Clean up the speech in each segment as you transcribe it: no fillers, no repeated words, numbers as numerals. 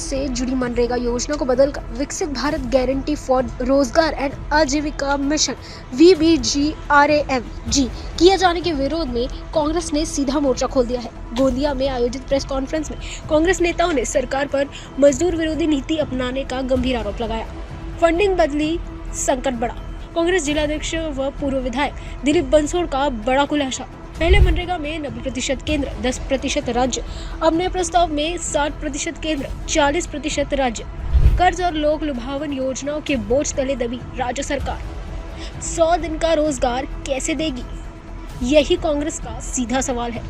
से जुड़ी मनरेगा योजना को बदलकर विकसित भारत गारंटी फॉर रोजगार एंड आजीविका मिशन VBGRAMG किए जाने के विरोध में कांग्रेस ने सीधा मोर्चा खोल दिया है। गोंदिया में आयोजित प्रेस कॉन्फ्रेंस में कांग्रेस नेताओं ने सरकार पर मजदूर विरोधी नीति अपनाने का गंभीर आरोप लगाया। फंडिंग बदली, संकट बढ़ा। कांग्रेस जिलाध्यक्ष व पूर्व विधायक दिलीप बंसोड़ का बड़ा खुलासा। पहले मनरेगा में 90% केंद्र, 10% राज्य। अब नए प्रस्ताव में 60% केंद्र, 40% राज्य। कर्ज और लोक लुभावन योजनाओं के बोझ तले दबी राज्य सरकार 100 दिन का रोजगार कैसे देगी? यही कांग्रेस का सीधा सवाल है।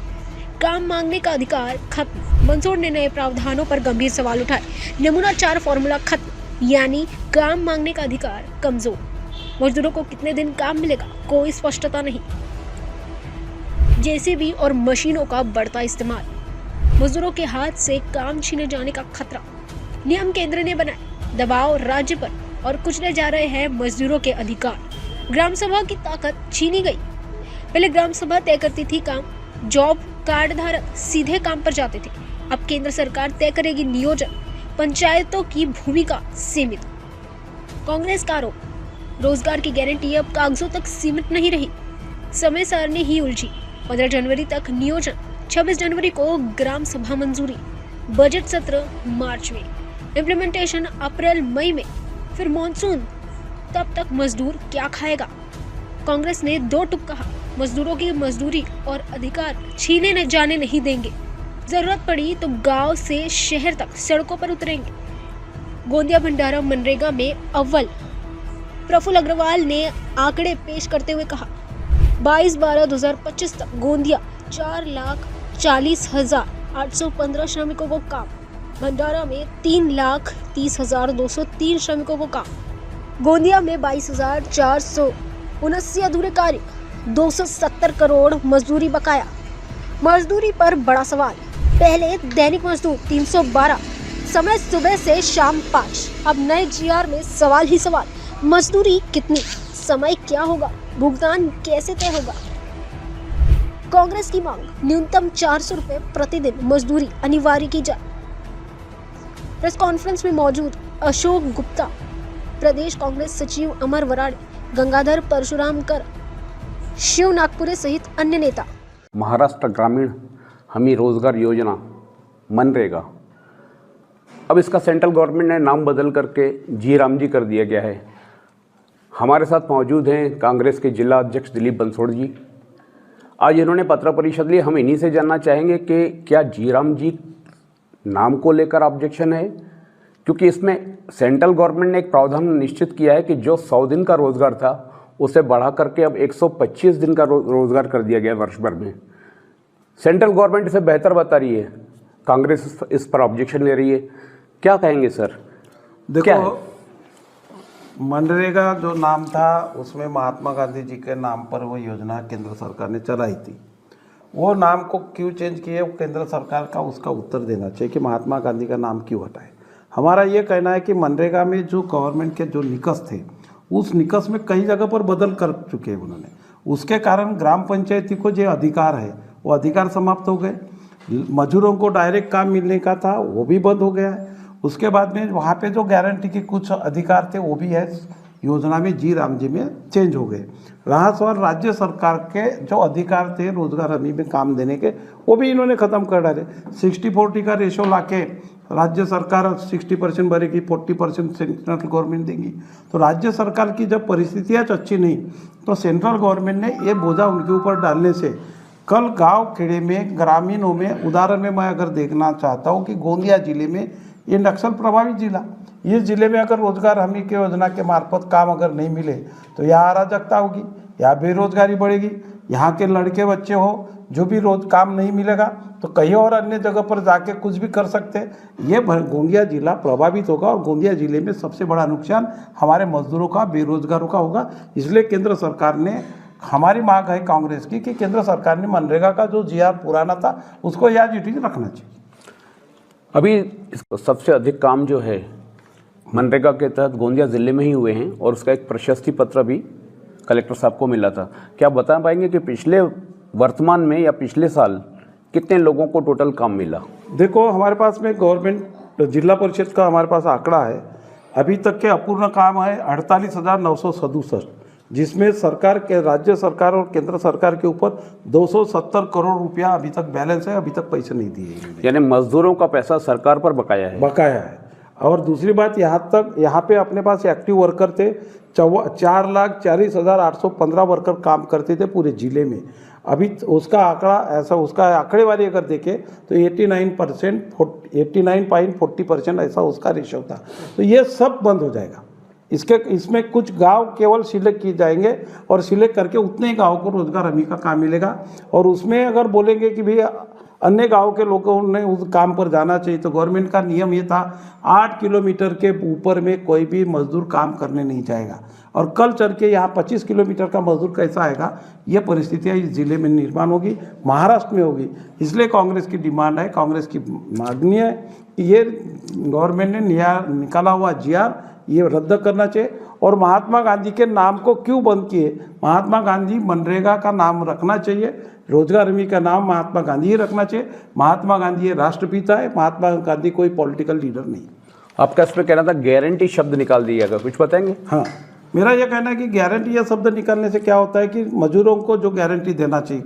काम मांगने का अधिकार खत्म। बंसोड़ ने नए प्रावधानों पर गंभीर सवाल उठाए। नमूना 4 फॉर्मूला खत्म, यानी काम मांगने का अधिकार कमजोर। मजदूरों को कितने दिन काम मिलेगा, कोई स्पष्टता नहीं। जेसीबी और मशीनों का बढ़ता इस्तेमाल, मजदूरों के हाथ से काम छीने जाने का खतरा। नियम केंद्र ने बनाए, दबाव राज्य पर और कुचले जा रहे हैं मजदूरों के अधिकार। ग्राम सभा की ताकत छीनी गई। पहले ग्राम सभा तय करती थी काम, जॉब कार्ड धारक सीधे काम पर जाते थे। अब केंद्र सरकार तय करेगी नियोजन, पंचायतों की भूमिका सीमित। कांग्रेस का आरोप, रोजगार की गारंटी अब कागजों तक सीमित नहीं रही, समय सारणी ही उलझी। 15 जनवरी तक नियोजन, 26 जनवरी को ग्राम सभा मंजूरी, बजट सत्र मार्च में, इम्प्लीमेंटेशन अप्रैल मई में, फिर मॉनसून। तब तक मजदूर क्या खाएगा? कांग्रेस ने 2 टूक कहा, मजदूरों की मजदूरी और अधिकार छीने न जाने नहीं देंगे। जरूरत पड़ी तो गांव से शहर तक सड़कों पर उतरेंगे। गोंदिया भंडारा मनरेगा में अव्वल। प्रफुल्ल अग्रवाल ने आंकड़े पेश करते हुए कहा, 22/12/2025 तक गोंदिया 4,40,815 श्रमिकों को काम। भंडारा में 3,30,203 श्रमिकों को काम। गोंदिया में 22,479 अधूरे कार्य, 270 करोड़ मजदूरी बकाया। मजदूरी पर बड़ा सवाल। पहले दैनिक मजदूर 312, समय सुबह से शाम 5। अब नए GR में सवाल ही सवाल। मजदूरी कितनी, समय क्या होगा, भुगतान कैसे तय होगा? कांग्रेस की मांग, न्यूनतम 400 रुपए प्रतिदिन मजदूरी अनिवार्य की जाए। प्रेस कॉन्फ्रेंस में मौजूद अशोक गुप्ता, प्रदेश कांग्रेस सचिव अमर वराड़े, गंगाधर परशुरामकर, शिव नागपुरे सहित अन्य नेता। महाराष्ट्र ग्रामीण हमी रोजगार योजना मनरेगा, अब इसका सेंट्रल गवर्नमेंट ने नाम बदल करके GRAMG कर दिया गया है। हमारे साथ मौजूद हैं कांग्रेस के जिला अध्यक्ष दिलीप बंसोड़ जी। आज इन्होंने पत्र परिषद ली। हम इन्हीं से जानना चाहेंगे कि क्या GRAMG नाम को लेकर ऑब्जेक्शन है, क्योंकि इसमें सेंट्रल गवर्नमेंट ने एक प्रावधान निश्चित किया है कि जो 100 दिन का रोजगार था उसे बढ़ा करके अब 125 दिन का रोजगार कर दिया गया वर्ष भर में। सेंट्रल गवर्नमेंट इसे बेहतर बता रही है, कांग्रेस इस पर ऑब्जेक्शन ले रही है। क्या कहेंगे सर? देखो, मनरेगा जो नाम था उसमें महात्मा गांधी जी के नाम पर वो योजना केंद्र सरकार ने चलाई थी। वो नाम को क्यों चेंज किए, वो केंद्र सरकार का उसका उत्तर देना चाहिए कि महात्मा गांधी का नाम क्यों हटाए। हमारा ये कहना है कि मनरेगा में जो गवर्नमेंट के जो निकष थे उस निकष में कई जगह पर बदल कर चुके हैं उन्होंने। उसके कारण ग्राम पंचायती को जो अधिकार है वो अधिकार समाप्त हो गए। मजदूरों को डायरेक्ट काम मिलने का था वो भी बंद हो गया है। उसके बाद में वहाँ पे जो गारंटी के कुछ अधिकार थे वो भी है योजना में GRAMG में चेंज हो गए। रहा सवाल राज्य सरकार के जो अधिकार थे रोजगार हमी में काम देने के, वो भी इन्होंने ख़त्म कर डाले। 60-40 का रेशो लाके राज्य सरकार 60% भरेगी, 40% सेंट्रल गवर्नमेंट देगी। तो राज्य सरकार की जब परिस्थितियाँ अच्छी नहीं तो सेंट्रल गवर्नमेंट ने ये बोझा उनके ऊपर डालने से कल गाँव खेड़े में, ग्रामीणों में, उदाहरण में मैं अगर देखना चाहता हूँ कि गोंदिया जिले में ये नक्सल प्रभावित जिला, इस जिले में अगर रोजगार हमी के योजना के मार्फत काम अगर नहीं मिले तो यहाँ अराजकता होगी, यहाँ बेरोजगारी बढ़ेगी। यहाँ के लड़के बच्चे हो जो भी रोज काम नहीं मिलेगा तो कहीं और अन्य जगह पर जाके कुछ भी कर सकते हैं। ये गोंदिया जिला प्रभावित होगा और गोंदिया जिले में सबसे बड़ा नुकसान हमारे मजदूरों का, बेरोजगारों का होगा। इसलिए केंद्र सरकार ने, हमारी मांग है कांग्रेस की कि केंद्र सरकार ने मनरेगा का जो GR पुराना था उसको याद रखना चाहिए। अभी सबसे अधिक काम जो है मनरेगा के तहत गोंदिया ज़िले में ही हुए हैं और उसका एक प्रशस्ति पत्र भी कलेक्टर साहब को मिला था। क्या आप बता पाएंगे कि पिछले वर्तमान में या पिछले साल कितने लोगों को टोटल काम मिला? देखो, हमारे पास में गवर्नमेंट जिला परिषद का हमारे पास आंकड़ा है, अभी तक के अपूर्ण काम है 48,967, जिसमें सरकार के राज्य सरकार और केंद्र सरकार के ऊपर 270 करोड़ रुपया अभी तक बैलेंस है, अभी तक पैसे नहीं दिए गए। यानी मजदूरों का पैसा सरकार पर बकाया है। बकाया है। और दूसरी बात, यहाँ पे अपने पास एक्टिव वर्कर थे 4,40,815 वर्कर काम करते थे पूरे जिले में। अभी उसका आंकड़ा ऐसा, उसका आंकड़ेवारी अगर देखें तो 89.40% ऐसा उसका रेशो था। तो ये सब बंद हो जाएगा। इसमें कुछ गांव केवल सिलेक्ट किए जाएंगे और सिलेक्ट करके उतने ही गाँव को रोजगार हमी का काम मिलेगा। और उसमें अगर बोलेंगे कि भैया अन्य गांव के लोगों ने उस काम पर जाना चाहिए, तो गवर्नमेंट का नियम ये था 8 किलोमीटर के ऊपर में कोई भी मजदूर काम करने नहीं जाएगा। और कल चल के यहाँ 25 किलोमीटर का मजदूर कैसा आएगा, ये परिस्थितियाँ इस ज़िले में निर्माण होगी, महाराष्ट्र में होगी। इसलिए कांग्रेस की डिमांड है, कांग्रेस की मांगनी है कि ये गवर्नमेंट ने निकाला हुआ GR ये रद्द करना चाहिए। और महात्मा गांधी के नाम को क्यों बंद किए? महात्मा गांधी मनरेगा का नाम रखना चाहिए, रोजगार हमी का नाम महात्मा गांधी ही रखना चाहिए। महात्मा गांधी ये राष्ट्रपिता है, महात्मा गांधी कोई पॉलिटिकल लीडर नहीं। आपका इसमें कहना था गारंटी शब्द निकाल दिया गया, कुछ बताएंगे? हाँ, मेरा यह कहना है कि गारंटी यह शब्द निकालने से क्या होता है कि मजदूरों को जो गारंटी देना चाहिए,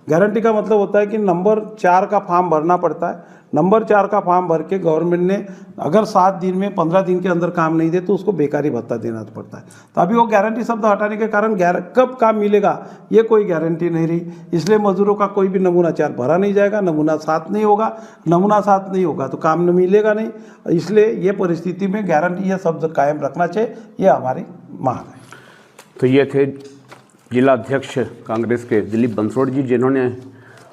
गारंटी का मतलब होता है कि नंबर 4 का फॉर्म भरना पड़ता है। नंबर 4 का फॉर्म भर के गवर्नमेंट ने अगर 7 दिन में 15 दिन के अंदर काम नहीं दे तो उसको बेकारी भत्ता देना पड़ता है। तो अभी वो गारंटी शब्द हटाने के कारण कब काम मिलेगा ये कोई गारंटी नहीं रही। इसलिए मजदूरों का कोई भी नमूना 4 भरा नहीं जाएगा, नमूना 7 नहीं होगा, नमूना 7 नहीं होगा तो काम न मिलेगा नहीं। इसलिए ये परिस्थिति में गारंटी ये शब्द कायम रखना चाहिए, ये हमारी मांग है। तो ये थे जिला अध्यक्ष कांग्रेस के दिलीप बंसोड़ जी, जिन्होंने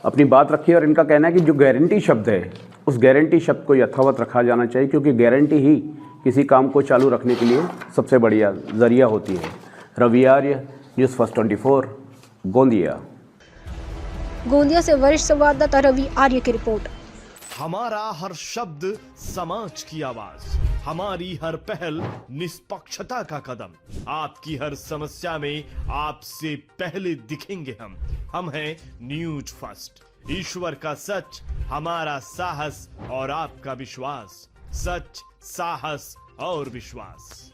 अपनी बात रखी। और इनका कहना है कि जो गारंटी शब्द है उस गारंटी शब्द को यथावत रखा जाना चाहिए, क्योंकि गारंटी ही किसी काम को चालू रखने के लिए सबसे बढ़िया जरिया होती है। रवि आर्य, न्यूज़ फर्स्ट 24, गोंदिया। गोंदिया से वरिष्ठ संवाददाता रवि आर्य की रिपोर्ट। हमारा हर शब्द समाज की आवाज, हमारी हर पहल निष्पक्षता का कदम, आपकी हर समस्या में आपसे पहले दिखेंगे हम हैं न्यूज फर्स्ट। ईश्वर का सच, हमारा साहस और आपका विश्वास। सच, साहस और विश्वास।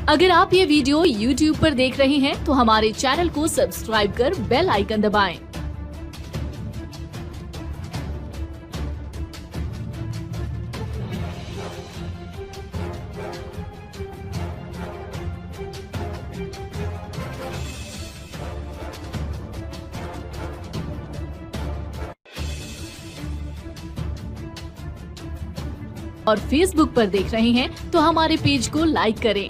अगर आप ये वीडियो YouTube पर देख रहे हैं तो हमारे चैनल को सब्सक्राइब कर बेल आइकन दबाएं। और Facebook पर देख रहे हैं तो हमारे पेज को लाइक करें।